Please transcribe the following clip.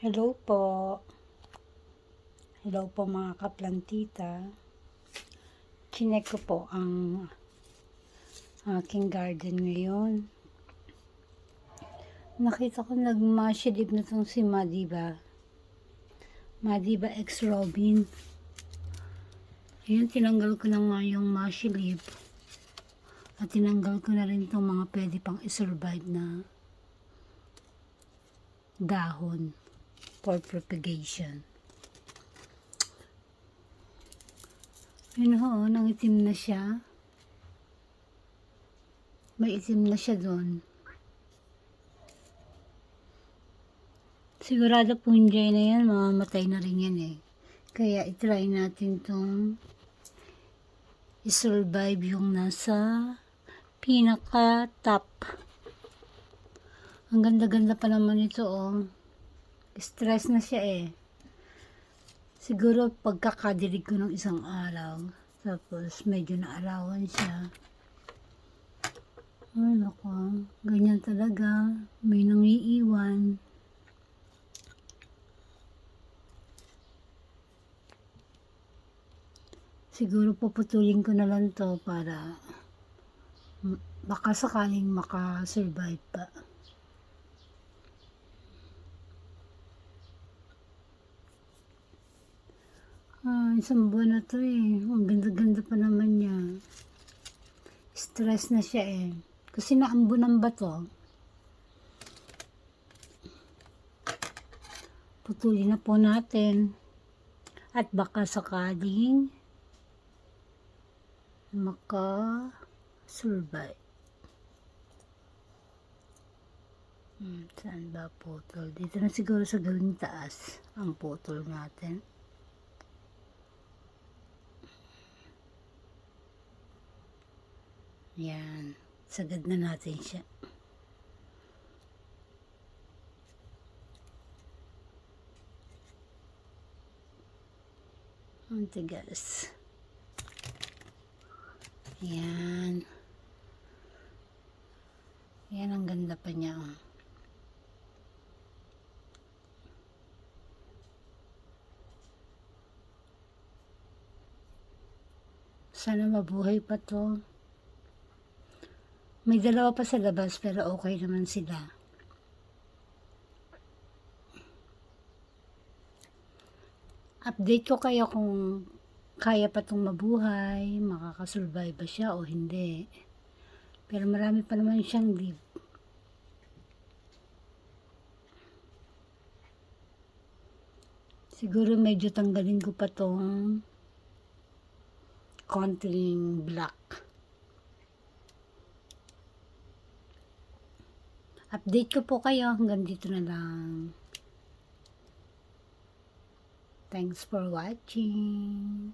Hello po. Hello po mga kaplantita. Chinek ko po ang aking garden ngayon. Nakita ko nagmasilip na tong si Madiba. Madiba X Robin. Ayun, tinanggal ko na nga yung masilip. At tinanggal ko na rin tong mga pwede pang isurvive na dahon for propagation. Yun ho, nangitim na siya. May itim na siya doon. Sigurado po hindi na yan, mamamatay na rin yan eh. Kaya itry natin tong isurvive yung nasa pinaka top. Ang ganda-ganda pa naman ito oh. Stress na siya eh. Siguro pagkakadilig ko ng isang araw. Tapos medyo naarawan siya. Ay naku, ganyan talaga. May nangiiwan. Siguro puputulin ko na lang to para baka sakaling makasurvive pa. Isang buwan na to eh. Ang ganda-ganda pa naman niya. Stress na siya eh. Kasi naambunan ba to? Putulin na po natin. At baka sakaling maka-survive. Saan ba putol? Dito na siguro sa gawing taas ang putol natin. Yan. Sagad na natin siya. Ang tigas. Yan. Yan ang ganda pa niya. Sana mabuhay pa to. May dalawa pa sa labas pero okay naman sila. Update ko kayo kung kaya pa itong mabuhay, makakasurvive ba siya o hindi. Pero marami pa naman siyang leaf. Siguro medyo tanggalin ko pa itong konting black. Update ko po kayo. Hanggang dito na lang. Thanks for watching.